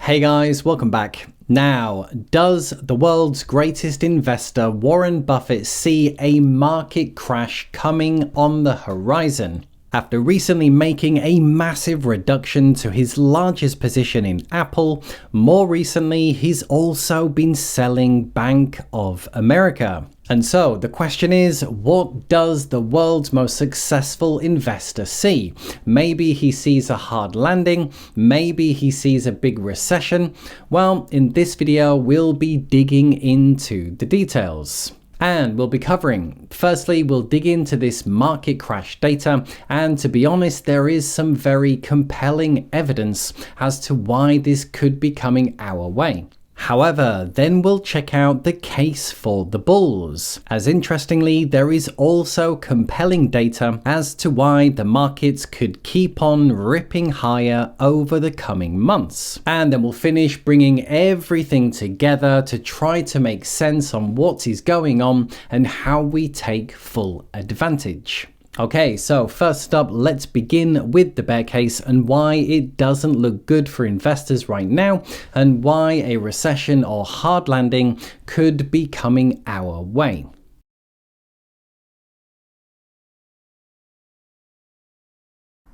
Hey guys, welcome back. Now, does the world's greatest investor Warren Buffett see a market crash coming on the horizon? After recently making a massive reduction to his largest position in Apple, more recently he's also been selling Bank of America. And so the question is, what does the world's most successful investor see? Maybe he sees a hard landing, maybe he sees a big recession. Well, in this video, we'll be digging into the details. And we'll be covering, firstly, we'll dig into this market crash data, and to be honest, there is some very compelling evidence as to why this could be coming our way. However, then we'll check out the case for the bulls, as interestingly, there is also compelling data as to why the markets could keep on ripping higher over the coming months. And then we'll finish bringing everything together to try to make sense on what is going on and how we take full advantage. Okay, so first up, let's begin with the bear case and why it doesn't look good for investors right now and why a recession or hard landing could be coming our way.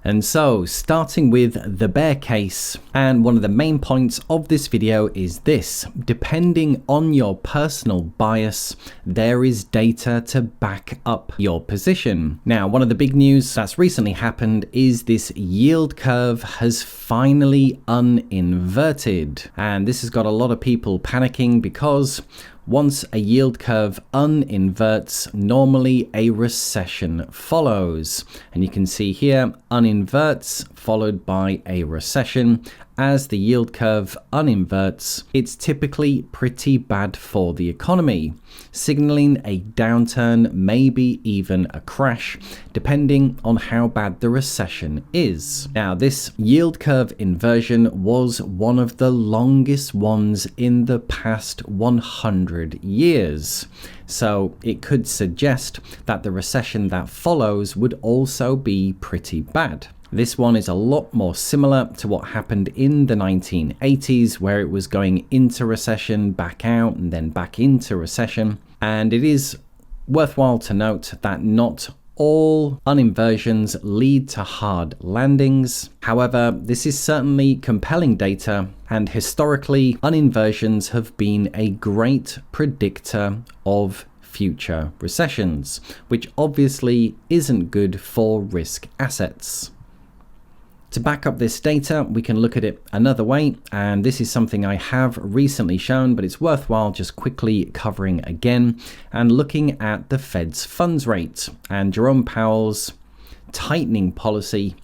And so, starting with the bear case, and one of the main points of this video is this: depending on your personal bias, there is data to back up your position. Now, one of the big news that's recently happened is this yield curve has finally uninverted. And this has got a lot of people panicking because once a yield curve uninverts, normally a recession follows. And you can see here, uninverts followed by a recession. As the yield curve uninverts, it's typically pretty bad for the economy, signaling a downturn, maybe even a crash, depending on how bad the recession is. Now, this yield curve inversion was one of the longest ones in the past 100 years. So it could suggest that the recession that follows would also be pretty bad. This one is a lot more similar to what happened in the 1980s, where it was going into recession, back out, and then back into recession. And it is worthwhile to note that not all uninversions lead to hard landings. However, this is certainly compelling data, and historically, uninversions have been a great predictor of future recessions, which obviously isn't good for risk assets. To back up this data, we can look at it another way, and this is something I have recently shown, but it's worthwhile just quickly covering again and looking at the Fed's funds rate and Jerome Powell's tightening policy,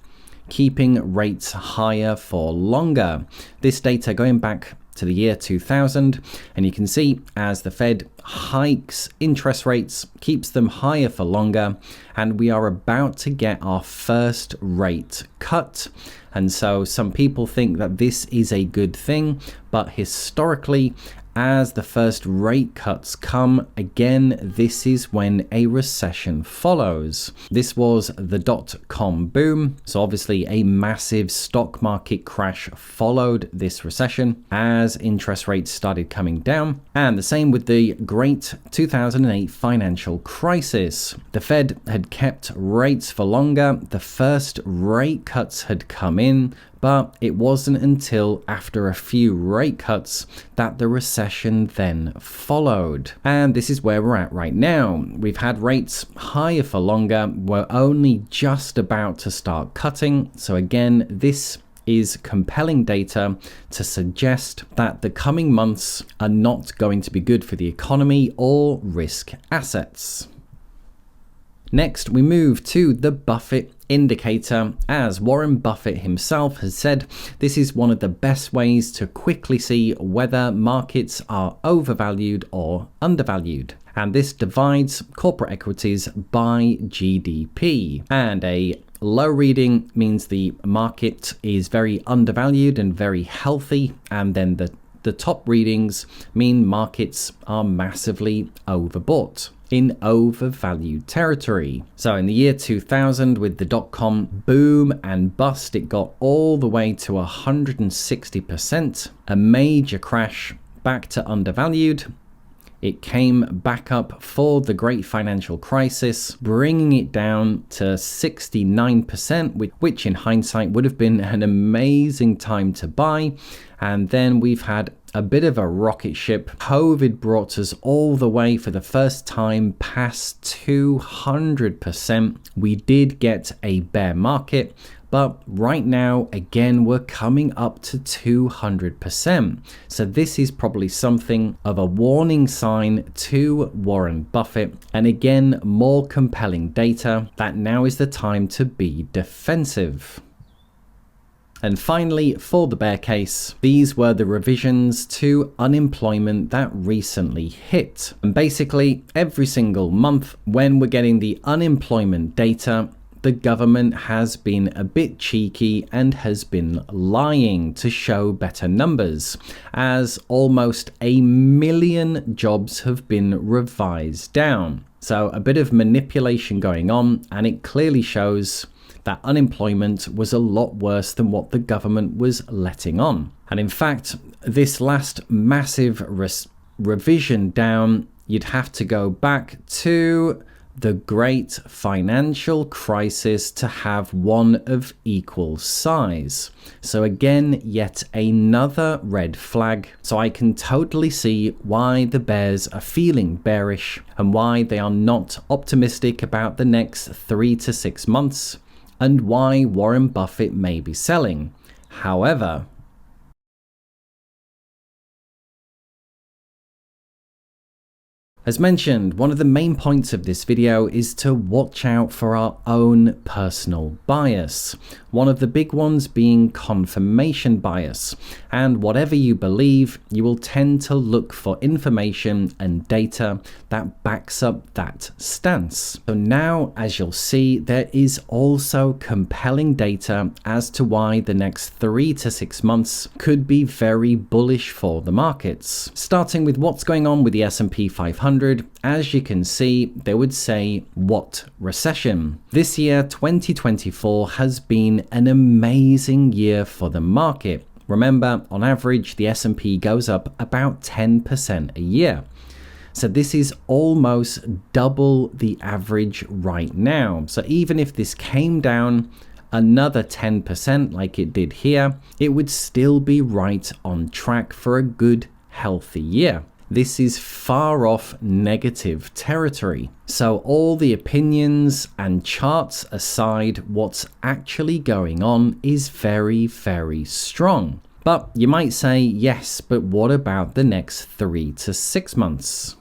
keeping rates higher for longer. This data going back to the year 2000, and you can see as the Fed hikes interest rates, keeps them higher for longer, and we are about to get our first rate cut. And so some people think that this is a good thing, but historically, as the first rate cuts come, again, this is when a recession follows. This was the dot-com boom. So obviously a massive stock market crash followed this recession as interest rates started coming down. And the same with the great 2008 financial crisis. The Fed had kept rates for longer. The first rate cuts had come in, but it wasn't until after a few rate cuts that the recession then followed. And this is where we're at right now. We've had rates higher for longer. We're only just about to start cutting. So again, this is compelling data to suggest that the coming months are not going to be good for the economy or risk assets. Next, we move to the Buffett indicator. As Warren Buffett himself has said, this is one of the best ways to quickly see whether markets are overvalued or undervalued. And this divides corporate equities by GDP. And a low reading means the market is very undervalued and very healthy, and then the the top readings mean markets are massively overbought, in overvalued territory. So in the year 2000, with the dot-com boom and bust, it got all the way to 160%, a major crash back to undervalued. It came back up for the great financial crisis, bringing it down to 69%, which in hindsight would have been an amazing time to buy. And then we've had a bit of a rocket ship. COVID brought us all the way for the first time past 200%. We did get a bear market, but right now, again, we're coming up to 200%. So this is probably something of a warning sign to Warren Buffett. And again, more compelling data that now is the time to be defensive. And finally, for the bear case, these were the revisions to unemployment that recently hit. And basically, every single month when we're getting the unemployment data, the government has been a bit cheeky and has been lying to show better numbers, as almost 1 million jobs have been revised down. So a bit of manipulation going on, and it clearly shows that unemployment was a lot worse than what the government was letting on. And in fact, this last massive revision down, you'd have to go back to the great financial crisis to have one of equal size. So again, yet another red flag. So I can totally see why the bears are feeling bearish and why they are not optimistic about the next 3 to 6 months, and why Warren Buffett may be selling. However, as mentioned, one of the main points of this video is to watch out for our own personal bias. One of the big ones being confirmation bias. And whatever you believe, you will tend to look for information and data that backs up that stance. So now, as you'll see, there is also compelling data as to why the next 3 to 6 months could be very bullish for the markets. Starting with what's going on with the S&P 500, as you can see, they would say, what recession? This year, 2024, has been an amazing year for the market. Remember, on average, the S&P goes up about 10% a year. So this is almost double the average right now. So even if this came down another 10% like it did here, it would still be right on track for a good, healthy year. This is far off negative territory. So all the opinions and charts aside, what's actually going on is very, very strong. But you might say, yes, but what about the next 3 to 6 months?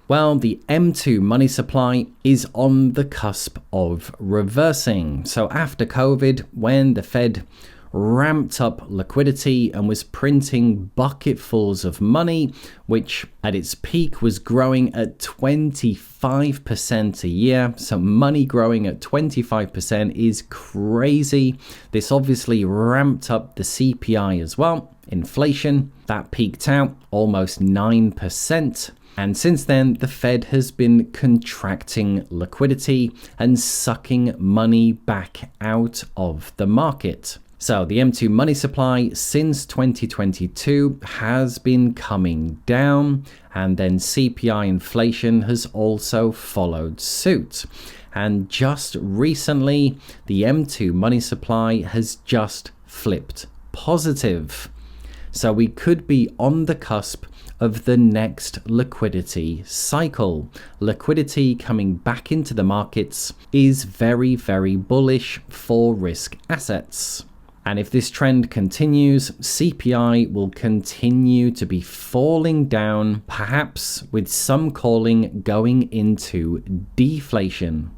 Well, the M2 money supply is on the cusp of reversing. So after COVID, when the Fed ramped up liquidity and was printing bucketfuls of money, which at its peak was growing at 25% a year. So money growing at 25% is crazy. This obviously ramped up the CPI as well. Inflation, that peaked out almost 9%. And since then, the Fed has been contracting liquidity and sucking money back out of the market. So the M2 money supply since 2022 has been coming down, and then CPI inflation has also followed suit. And just recently, the M2 money supply has just flipped positive. So we could be on the cusp of the next liquidity cycle. Liquidity coming back into the markets is very, very bullish for risk assets. And if this trend continues, CPI will continue to be falling down, perhaps with some calling going into deflation.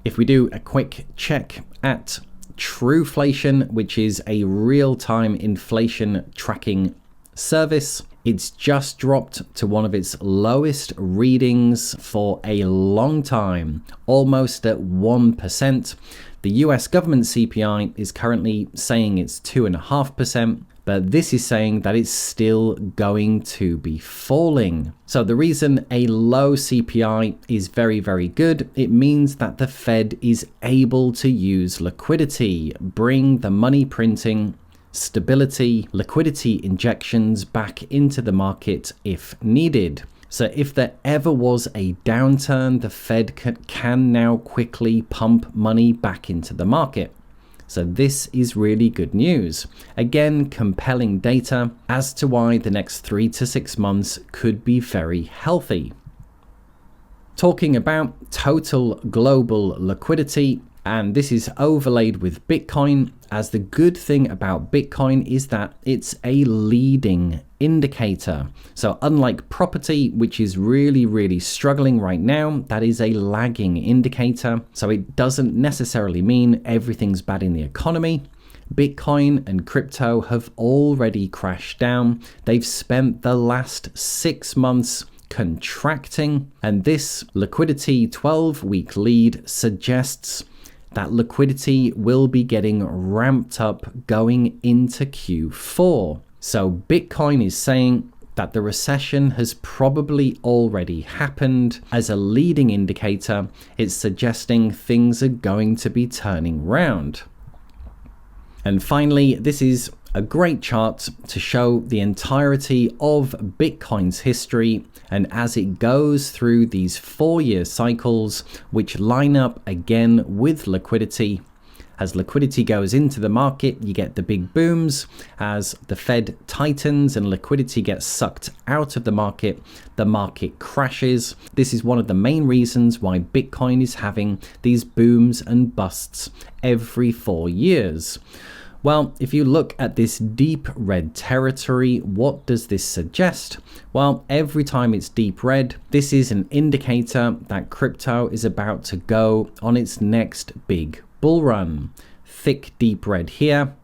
If we do a quick check at Trueflation, which is a real-time inflation tracking service, it's just dropped to one of its lowest readings for a long time, almost at 1%. The US government CPI is currently saying it's 2.5%, but this is saying that it's still going to be falling. So the reason a low CPI is very, very good, it means that the Fed is able to use liquidity, bring the money printing, stability, liquidity injections back into the market if needed. So if there ever was a downturn, the Fed can now quickly pump money back into the market. So this is really good news. Again, compelling data as to why the next 3 to 6 months could be very healthy. Talking about total global liquidity, and this is overlaid with Bitcoin, as the good thing about Bitcoin is that it's a leading indicator. So unlike property, which is really struggling right now, that is a lagging indicator. So it doesn't necessarily mean everything's bad in the economy. Bitcoin and crypto have already crashed down. They've spent the last 6 months contracting, and this liquidity 12-week lead suggests that liquidity will be getting ramped up going into Q4. So Bitcoin is saying that the recession has probably already happened. As a leading indicator, it's suggesting things are going to be turning round. And finally, this is a great chart to show the entirety of Bitcoin's history, and as it goes through these 4-year cycles, which line up again with liquidity. As liquidity goes into the market, you get the big booms. As the Fed tightens and liquidity gets sucked out of the market crashes. This is one of the main reasons why Bitcoin is having these booms and busts every 4 years. Well, if you look at this deep red territory, what does this suggest? Well, every time it's deep red, this is an indicator that crypto is about to go on its next big bull run. Thick deep red here,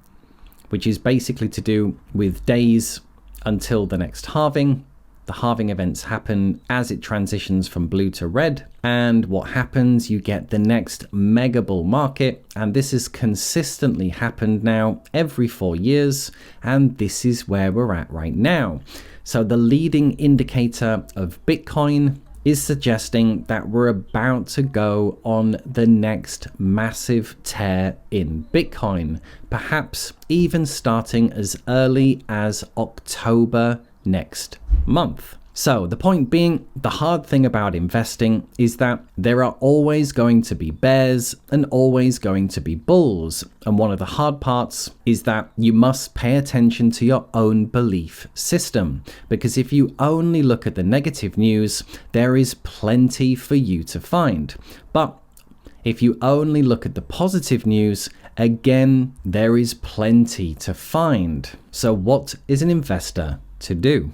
which is basically to do with days until the next halving. The halving events happen as it transitions from blue to red. And what happens, you get the next mega bull market. And this has consistently happened now every 4 years. And this is where we're at right now. So the leading indicator of Bitcoin is suggesting that we're about to go on the next massive tear in Bitcoin, perhaps even starting as early as October next month. So the point being, the hard thing about investing is that there are always going to be bears and always going to be bulls. And one of the hard parts is that you must pay attention to your own belief system. Because if you only look at the negative news, there is plenty for you to find. But if you only look at the positive news, again, there is plenty to find. So what is an investor to do?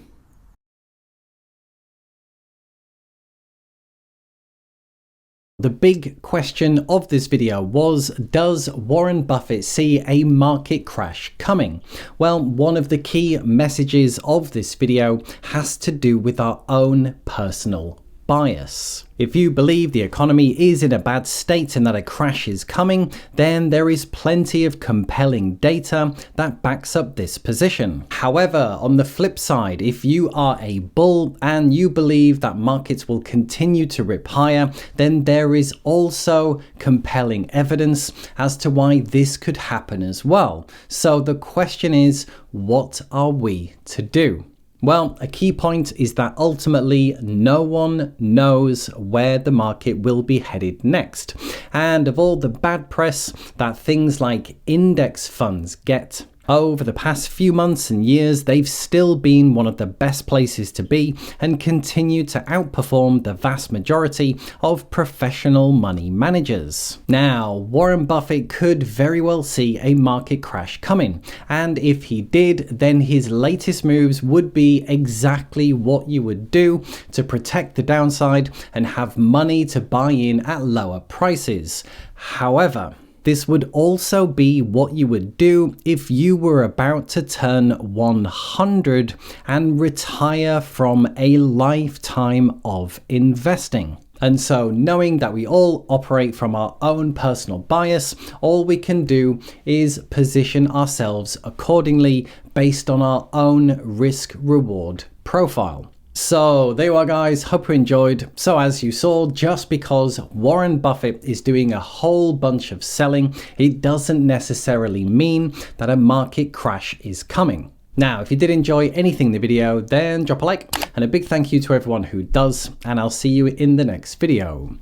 The big question of this video was, does Warren Buffett see a market crash coming? Well, one of the key messages of this video has to do with our own personal bias. If you believe the economy is in a bad state and that a crash is coming, then there is plenty of compelling data that backs up this position. However, on the flip side, if you are a bull and you believe that markets will continue to rip higher, then there is also compelling evidence as to why this could happen as well. So the question is, what are we to do? Well, a key point is that ultimately no one knows where the market will be headed next. And of all the bad press that things like index funds get, over the past few months and years, they've still been one of the best places to be and continue to outperform the vast majority of professional money managers. Now, Warren Buffett could very well see a market crash coming, and if he did, then his latest moves would be exactly what you would do to protect the downside and have money to buy in at lower prices. However, this would also be what you would do if you were about to turn 100 and retire from a lifetime of investing. And so, knowing that we all operate from our own personal bias, all we can do is position ourselves accordingly based on our own risk-reward profile. So there you are, guys. Hope you enjoyed. So as you saw, just because Warren Buffett is doing a whole bunch of selling, it doesn't necessarily mean that a market crash is coming. Now, if you did enjoy anything in the video, then drop a like, and a big thank you to everyone who does, and I'll see you in the next video.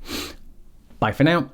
Bye for now.